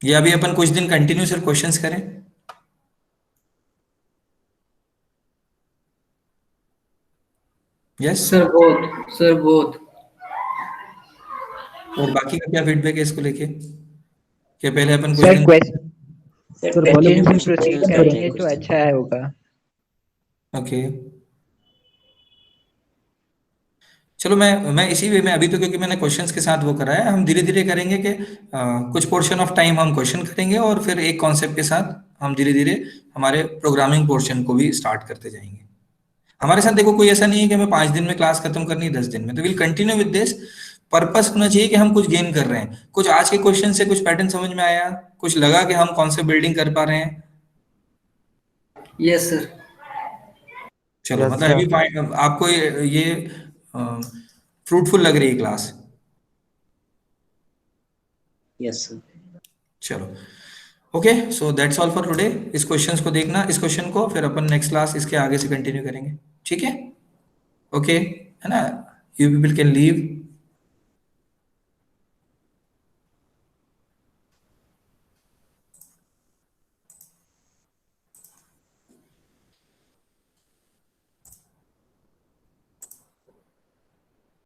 Speaker 1: या अभी अपन कुछ दिन कंटिन्यू सिर्फ क्वेश्चंस करें? Yes.
Speaker 6: Sir, both. Sir, both.
Speaker 1: और बाकी का क्या फीडबैक है इसको लेके, कि पहले अपन कुछ
Speaker 2: सर
Speaker 1: दिन?
Speaker 7: सर
Speaker 8: सर पहले
Speaker 7: कंटिन्यू
Speaker 2: क्वेश्चन से
Speaker 7: क्वेश्चन
Speaker 2: प्रोसीड
Speaker 7: करते हैं
Speaker 2: करेंगे
Speaker 7: कुछ
Speaker 2: तो
Speaker 7: दिन।
Speaker 2: अच्छा है होगा।
Speaker 1: ओके, चलो मैं इसी वे में अभी तो, क्योंकि मैंने क्वेश्चंस के साथ वो करा है, हम धीरे धीरे करेंगे कि कुछ पोर्शन ऑफ टाइम हम क्वेश्चन करेंगे, और फिर एक कॉन्सेप्ट के साथ हम धीरे धीरे हमारे प्रोग्रामिंग पोर्शन को भी स्टार्ट करते जाएंगे। हमारे साथ देखो, कोई ऐसा नहीं है कि हमें 5 दिन में क्लास खत्म करनी है, 10 दिन में, तो will continue with this. Purpose होना चाहिए कि हम कुछ गेन कर रहे हैं, कुछ आज के क्वेश्चन से कुछ पैटर्न समझ में आया, कुछ लगा कि हम कॉन्सेप्ट बिल्डिंग कर पा रहे हैं।
Speaker 6: Yes, sir.
Speaker 1: चलो,
Speaker 5: यस
Speaker 1: मतलब
Speaker 5: सर।
Speaker 1: अभी आपको ये फ्रूटफुल लग रही है क्लास?
Speaker 7: Yes sir.
Speaker 1: चलो, okay, so that's all for today. इस क्वेश्चंस को देखना, इस क्वेश्चन को, फिर अपन नेक्स्ट क्लास इसके आगे से कंटिन्यू करेंगे, ठीक है? ओके, है ना, यू पीपल कैन लीव।